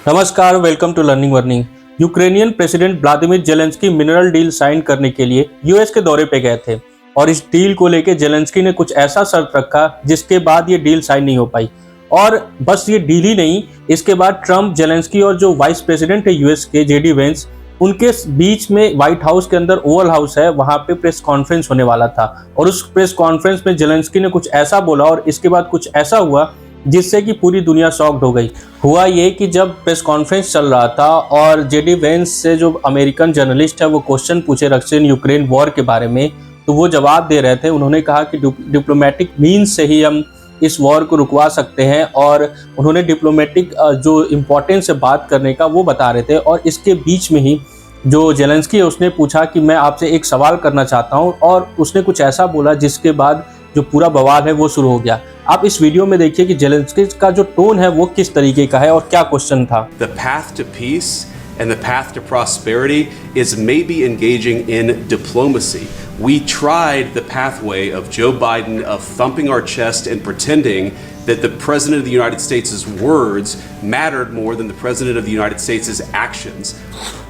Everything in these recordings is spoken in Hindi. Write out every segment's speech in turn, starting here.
नमस्कार, welcome to learning warning. Ukrainian president Vladimir Zelensky mineral deal sign करने के लिए यूएस के दौरे पे गए थे और इस डील को लेके जेलेंस्की ने कुछ ऐसा शर्त रखा जिसके बाद ये डील साइन नहीं हो पाई। और बस ये डील ही नहीं, इसके बाद ट्रम्प, जेलेंस्की और जो वाइस प्रेसिडेंट है यूएस के जेडी वेंस, उनके बीच में व्हाइट हाउस के अंदर ओवल हाउस है, वहां पे प्रेस कॉन्फ्रेंस होने वाला था। और उस प्रेस कॉन्फ्रेंस में जेलेंस्की ने कुछ ऐसा बोला और इसके बाद कुछ ऐसा हुआ जिससे कि पूरी दुनिया शॉक्ड हो गई। हुआ ये कि जब प्रेस कॉन्फ्रेंस चल रहा था और जेडी वेंस से जो अमेरिकन जर्नलिस्ट है वो क्वेश्चन पूछे रशियन यूक्रेन वॉर के बारे में, तो वो जवाब दे रहे थे। उन्होंने कहा कि डिप्लोमेटिक मीन्स से ही हम इस वॉर को रुकवा सकते हैं और उन्होंने डिप्लोमेटिक जो इम्पोर्टेंस है बात करने का वो बता रहे थे। और इसके बीच में ही जो जेलेंस्की है उसने पूछा कि मैं आपसे एक सवाल करना चाहता हूँ, और उसने कुछ ऐसा बोला जिसके बाद जो पूरा बवाल है वो शुरू हो गया। आप इस वीडियो में देखिए कि जेलेंस्की का जो टोन है वो किस तरीके का है और क्या क्वेश्चन था। The path to peace and the path to prosperity is maybe engaging in diplomacy. We tried the pathway of Joe Biden of thumping our chest and pretending that the President of the United States' words mattered more than the President of the United States' actions.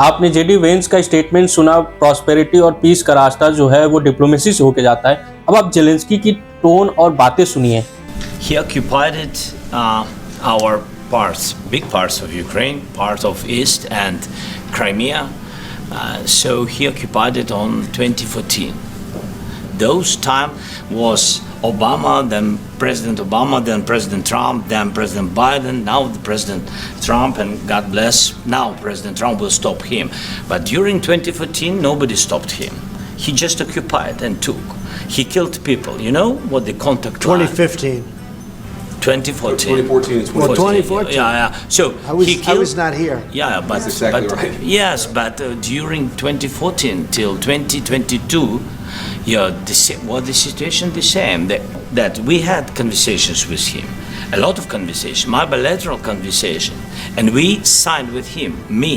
आपने जेडी वेंस का स्टेटमेंट सुना, प्रॉस्पेरिटी और पीस का रास्ता जो है वो डिप्लोमेसी से होके जाता है। अब आप जेलेंस्की की टोन और बातें सुनिए। He occupied our parts, big parts of Ukraine, parts of East and Crimea. So he occupied it on 2014. Those time was Obama, then President Obama, then President Trump, then President Biden, now the President Trump, and God bless, now President Trump will stop him. But during 2014, nobody stopped him. He just occupied and took. He killed people. You know what the contact 2015. 2014. 2014 is Well, 2014. Yeah. So I was not here. Yeah, but That's exactly but, right. Yes, but during 2014 till 2022, the situation the same. That we had conversations with him, a lot of conversation, my bilateral conversation, and we signed with him. Me,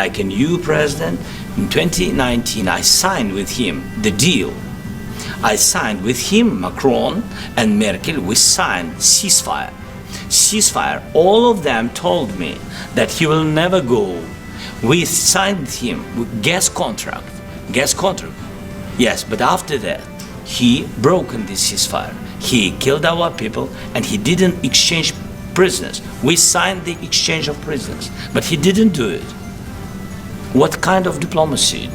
like a new president in 2019, I signed with him the deal. I signed with him, Macron and Merkel, we signed ceasefire. Ceasefire, all of them told me that he will never go. We signed with him with gas contract. Yes, but after that, he broken this ceasefire. He killed our people and he didn't exchange prisoners. We signed the exchange of prisoners, but he didn't do it. What kind of diplomacy,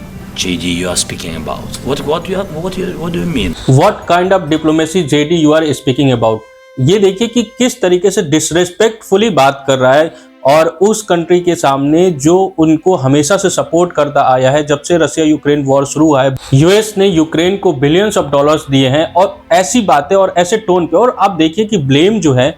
JD, you are speaking about? What do you mean? What kind of diplomacy, JD, you are speaking about? ये देखिए कि किस तरीके से डिसरेस्पेक्टफुली बात कर रहा है और उस कंट्री के सामने जो उनको हमेशा से सपोर्ट करता आया है जब से रशिया यूक्रेन वॉर शुरू हुआ है। यूएस ने यूक्रेन को बिलियंस ऑफ डॉलर्स दिए हैं और ऐसी बातें और ऐसे टोन पे। और आप देखिए कि ब्लेम जो है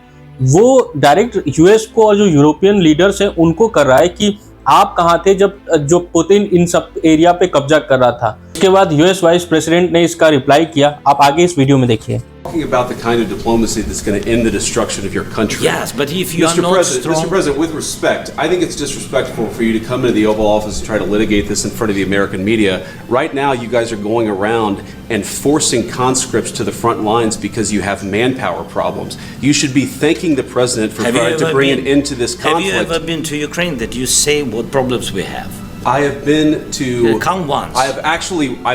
वो डायरेक्ट यूएस को और जो यूरोपियन लीडर्स हैं उनको कर रहा है कि आप कहाँ थे जब जो पुतिन इन सब एरिया पे कब्जा कर रहा था। इसके बाद यूएस वाइस प्रेसिडेंट ने इसका रिप्लाई किया, आप आगे इस वीडियो में देखिए। Talking about the kind of diplomacy that's going to end the destruction of your country. Yes, but if you are not strong... Mr. President, with respect, I think it's disrespectful for you to come into the Oval Office and try to litigate this in front of the American media. Right now, you guys are going around and forcing conscripts to the front lines because you have manpower problems. You should be thanking the President for trying to bring an end to this conflict. Have you ever been to Ukraine that you say what problems we have? I have been to. Come once. I've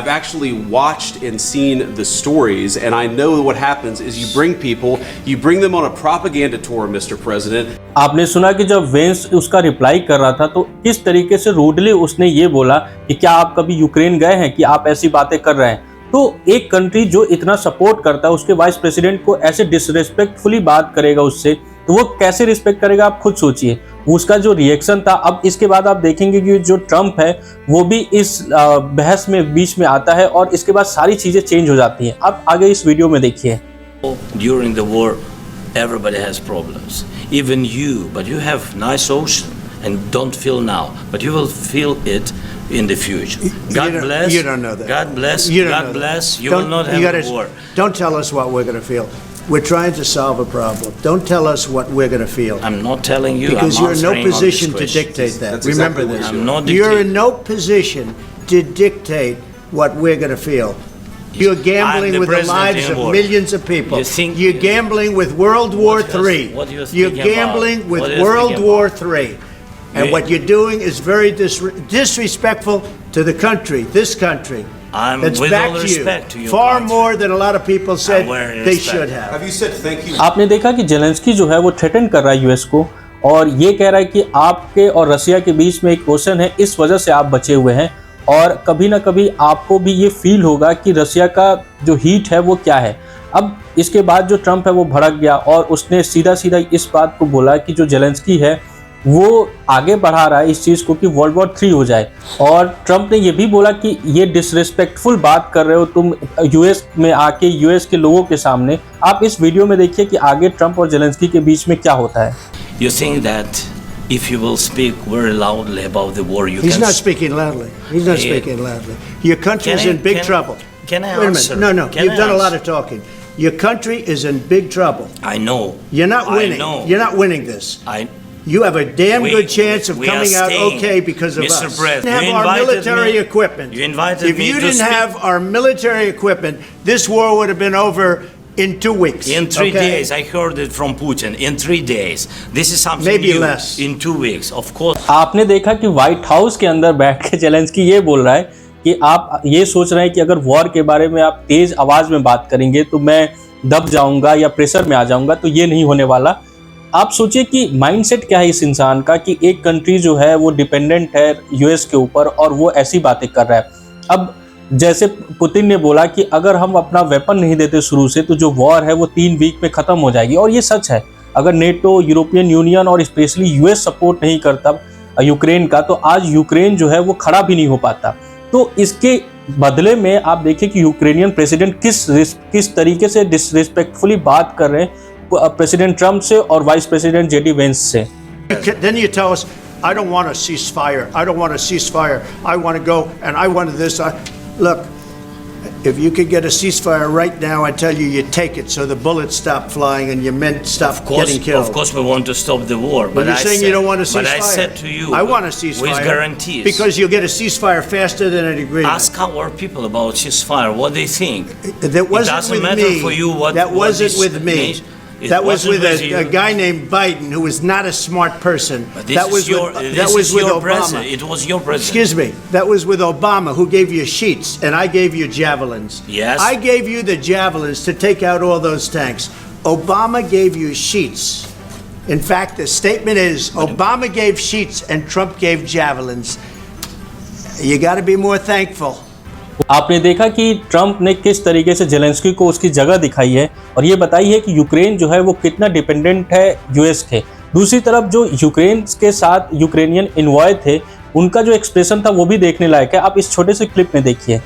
actually watched and seen the stories, and I know what happens is you bring people, you bring them on a propaganda tour, Mr. President. आपने सुना कि जब वेंस उसका रिप्लाई कर रहा था तो किस तरीके से रूडली उसने ये बोला कि क्या आप कभी यूक्रेन गए हैं कि आप ऐसी बातें कर रहे हैं। तो एक कंट्री जो इतना सपोर्ट करता है उसके वाइस प्रेसिडेंट को ऐसे डिसरेस्पेक्टफुली बात करेगा उससे, तो वो कैसे रिस्पेक्ट करेगा, आप खुद सोचिए। उसका जो रिएक्शन था, अब इसके बाद आप देखेंगे कि जो ट्रम्प है वो भी इस बहस में बीच में आता है और इसके बाद सारी चीजें चेंज हो जाती हैं। आप आगे इस वीडियो में देखिए। During the war, everybody has problems, even you, but you have nice ocean and don't feel now, but you will feel it in the future. God bless. You don't know that. God bless. God bless. You will not have a war. Don't tell us what we're going to feel. We're trying to solve a problem. Don't tell us what we're going to feel. I'm not telling you. Because I'm you're in no answering on position this to question. dictate that. That's Remember exactly this. what I'm not You're dictating. in no position to dictate what we're going to feel. You're I'm gambling the with the president lives in of war. millions of people. You think- You're gambling with World War What III. what you're You're thinking gambling about? with What you're World thinking War about? III. And what you're doing is very disrespectful to the country, this country. I'm That's with back all to respect to you. your Far country. more than a lot of people said wearing they respect. should have. Have you said thank you? आपने देखा कि जेलेंस्की जो है वो थ्रेटन कर रहा है यूएस को और ये कह रहा है कि आपके और रसिया के बीच में एक ओशन है, इस वजह से आप बचे हुए हैं और कभी ना कभी आपको भी ये फील होगा कि रसिया का जो हीट है वो क्या है। अब इसके बाद जो ट्रंप है वो भड़क गया और उसने सीधा सीधा इस बात को बोला कि जो जेलेंस्की है वो आगे बढ़ा रहा है इस चीज़ को कि वर्ल्ड वॉर 3 हो जाए। और ट्रंप ने ये भी बोला कि ये डिसरिस्पेक्टफुल बात कर रहे हो तुम यूएस में आके, यूएस के लोगों के सामने। आप इस वीडियो में देखिए कि आगे ट्रंप और जेलेंस्की के बीच में क्या होता है। You think that if you will speak very loudly about the war, you He's can... not speaking loudly. He's not speaking loudly. Your country is in big trouble. Can I Wait a answer? minute. No, Can you've I done a lot answer? of talking. Your country is in big trouble. I know. You're not winning. I know. You're not winning this. You have a damn good chance of we are coming out staying. okay because of Mr. us. President, We have you our invited military me- equipment. you invited if me you to didn't speak- have our military equipment, this war would have been over in 2 weeks. In 3 okay? days, I heard it from Putin. In 3 days, this is something Maybe new. less. In 2 weeks, of course. आपने देखा कि व्हाइट हाउस के अंदर बैठ के जेलेंस्की ये बोल रहा है कि आप ये सोच रहे हैं कि अगर वॉर के बारे में आप तेज आवाज में बात करेंगे तो मैं दब जाऊंगा या प्रेशर में आ जाऊंगा, तो ये नहीं होने वाला। आप सोचिए कि माइंडसेट क्या है इस इंसान का कि एक कंट्री जो है वो डिपेंडेंट है यूएस के ऊपर और वो ऐसी बातें कर रहा है। अब जैसे पुतिन ने बोला कि अगर हम अपना वेपन नहीं देते शुरू से तो जो वॉर है वो 3 वीक में ख़त्म हो जाएगी, और ये सच है। अगर नेटो, यूरोपियन यूनियन और स्पेशली यूएस सपोर्ट नहीं करता यूक्रेन का तो आज यूक्रेन जो है वो खड़ा भी नहीं हो पाता। तो इसके बदले में आप देखिए कि यूक्रेनियन प्रेसिडेंट किस तरीके से डिसरिस्पेक्टफुली बात कर रहे हैं प्रेसिडेंट ट्रंप से और वाइस प्रेसिडेंट जेडी वेंस से। Then you tell us, I don't want a ceasefire. I don't want a ceasefire. I want to go and I want this. Look, if you could get a ceasefire right now, I tell you, you take it so the bullets stop flying and your men stop getting killed. Of course, we want to stop the war. But you're saying you don't want a ceasefire. But I said to you, I want a ceasefire. with guarantees. Because you'll get a ceasefire faster than an agreement. Ask our people about ceasefire, what they think. That wasn't doesn't with matter me. for you what- that what wasn't this with me. nation- it That was wasn't with with a you. guy named Biden, who was not a smart person. But this that is was your, with, this that was is with your Obama. president. It was your president. Excuse me. That was with Obama, who gave you sheets, and I gave you javelins. Yes. I gave you the javelins to take out all those tanks. Obama gave you sheets. In fact, the statement is Obama gave sheets and Trump gave javelins. You got to be more thankful. आपने देखा कि ट्रंप ने किस तरीके से जेलेंस्की को उसकी जगह दिखाई है और ये बताई है कि यूक्रेन जो है वो कितना डिपेंडेंट है यूएस के। दूसरी तरफ जो यूक्रेन के साथ यूक्रेनियन इन्वॉय थे उनका जो एक्सप्रेशन था वो भी देखने लायक है। आप इस छोटे से क्लिप में देखिए।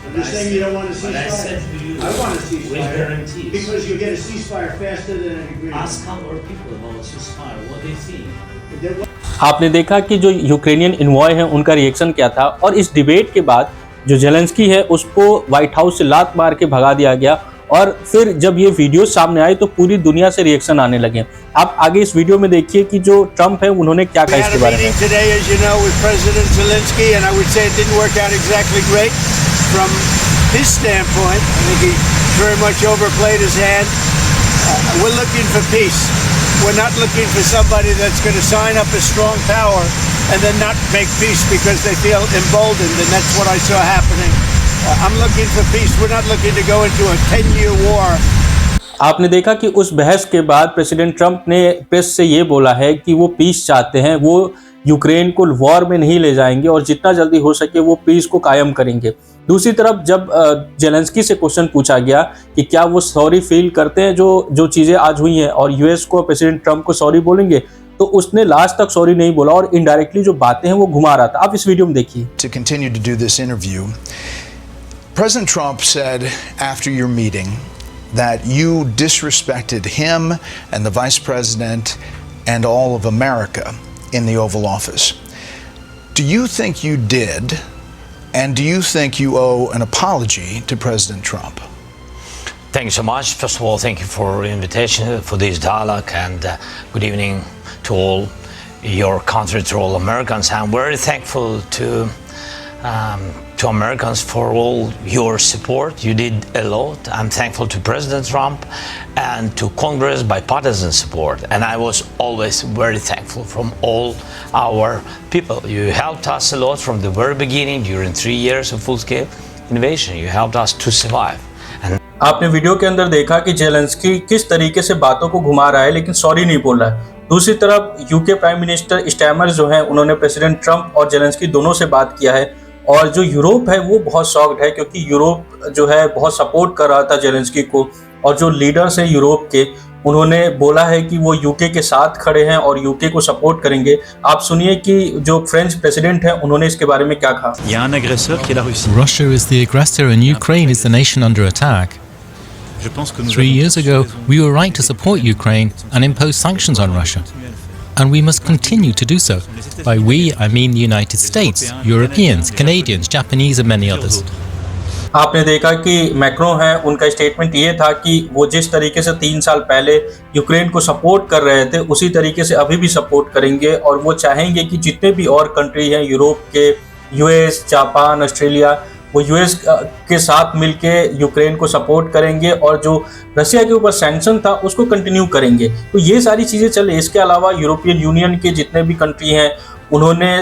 आपने देखा कि जो यूक्रेनियन इन्वॉय हैं उनका रिएक्शन क्या था, और इस डिबेट के बाद जो जेलेंस्की है उसको व्हाइट हाउस से लात मार के भगा दिया गया, और फिर जब ये वीडियो सामने आई तो पूरी दुनिया से रिएक्शन आने लगे। आप आगे इस वीडियो में देखिए कि जो ट्रंप है उन्होंने क्या कहा इसके बारे में। today, as you know, with President Zelensky, and I would say it didn't work out exactly great from his standpoint. I think he very much overplayed his hand. We're looking for peace. We're not looking for somebody that's going to sign up a strong power and then not make peace because they feel emboldened, and that's what I saw happening. I'm looking for peace. We're not looking to go into a 10-year war. आपने देखा कि उस बहस के बाद प्रेसिडेंट ट्रंप ने प्रेस से ये बोला है कि वो पीस चाहते हैं, वो यूक्रेन को वॉर में नहीं ले जाएंगे और जितना जल्दी हो सके वो पीस को कायम करेंगे। दूसरी तरफ जब जेलेंस्की से क्वेश्चन पूछा गया कि क्या वो सॉरी फील करते हैं जो चीज़ें आज हुई हैं और यूएस को प्रेसिडेंट ट्रंप को सॉरी बोलेंगे, तो उसने लास्ट तक सॉरी नहीं बोला और इनडायरेक्टली जो बातें हैं वो घुमा रहा था। आप इस वीडियो में देखिए। To continue to do this interview, President Trump said after your meeting that you disrespected him and the Vice President and all of America in the Oval Office. Do you think you did, and do you think you owe an apology to President Trump? Thank you so much. First of all, thank you for the invitation for this dialogue, and good evening to all your country, to all Americans. I'm very thankful to to Americans for all your support. You did a lot. I'm thankful to President Trump and to Congress bipartisan support. And I was always very thankful from all our people. You helped us a lot from the very beginning during 3 years of full-scale invasion. You helped us to survive. आपने वीडियो के अंदर देखा कि जेलेंस्की किस तरीके से बातों को घुमा रहा है लेकिन सॉरी नहीं बोल रहा है। दूसरी तरफ यूके प्राइम मिनिस्टर स्टैमर जो हैं उन्होंने प्रेसिडेंट ट्रंप और जेलेंस्की दोनों से बात किया है और जो यूरोप है वो बहुत शॉक्ड है क्योंकि यूरोप जो है बहुत सपोर्ट कर रहा था जेलेंस्की को और जो लीडर्स हैं यूरोप के उन्होंने बोला है कि वो यूके के साथ खड़े हैं और यूके को सपोर्ट करेंगे। आप सुनिए कि जो फ्रेंच प्रेसिडेंट हैं उन्होंने इसके बारे में क्या कहा। Russia is the aggressor and Ukraine is the nation under attack. 3 years ago, we were right to support Ukraine and impose sanctions on Russia. And we must continue to do so. By we, I mean the United States, Europeans, Canadians, Japanese and many others. आपने देखा कि मैक्रो हैं, उनका स्टेटमेंट ये था कि वो जिस तरीके से 3 साल पहले यूक्रेन को सपोर्ट कर रहे थे उसी तरीके से अभी भी सपोर्ट करेंगे और वो चाहेंगे कि जितने भी और कंट्री हैं यूरोप के, यूएस, जापान, ऑस्ट्रेलिया, वो यूएस के साथ मिलके यूक्रेन को सपोर्ट करेंगे और जो रशिया के ऊपर सैंक्शन था उसको कंटिन्यू करेंगे। तो ये सारी चीज़ें चले। इसके अलावा यूरोपियन यूनियन के जितने भी कंट्री हैं उन्होंने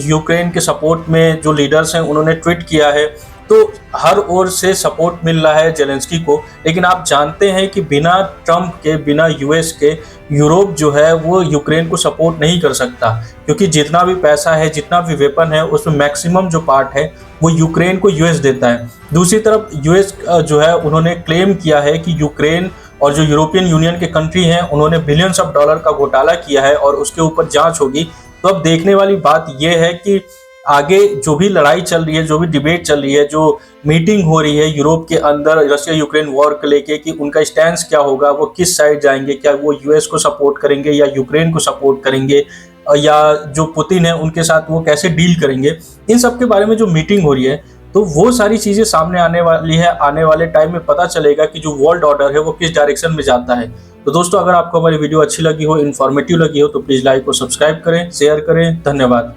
यूक्रेन के सपोर्ट में जो लीडर्स हैं उन्होंने ट्वीट किया है। तो हर ओर से सपोर्ट मिल रहा है जेलेंस्की को। लेकिन आप जानते हैं कि बिना ट्रंप के, बिना यूएस के यूरोप जो है वो यूक्रेन को सपोर्ट नहीं कर सकता क्योंकि जितना भी पैसा है, जितना भी वेपन है उसमें मैक्सिमम जो पार्ट है वो यूक्रेन को यूएस देता है। दूसरी तरफ यूएस जो है उन्होंने क्लेम किया है कि यूक्रेन और जो यूरोपियन यूनियन के कंट्री हैं उन्होंने बिलियंस ऑफ डॉलर का घोटाला किया है और उसके ऊपर जांच होगी। तो अब देखने वाली बात यह है कि आगे जो भी लड़ाई चल रही है, जो भी डिबेट चल रही है, जो मीटिंग हो रही है यूरोप के अंदर रशिया यूक्रेन वॉर को लेके कि उनका स्टैंड क्या होगा, वो किस साइड जाएंगे, क्या वो यूएस को सपोर्ट करेंगे या यूक्रेन को सपोर्ट करेंगे या जो पुतिन है उनके साथ वो कैसे डील करेंगे, इन सब के बारे में जो मीटिंग हो रही है तो वो सारी चीज़ें सामने आने वाली है। आने वाले टाइम में पता चलेगा कि जो वर्ल्ड ऑर्डर है वो किस डायरेक्शन में जाता है। तो दोस्तों, अगर आपको हमारी वीडियो अच्छी लगी हो, इन्फॉर्मेटिव लगी हो तो प्लीज़ लाइक और सब्सक्राइब करें, शेयर करें। धन्यवाद।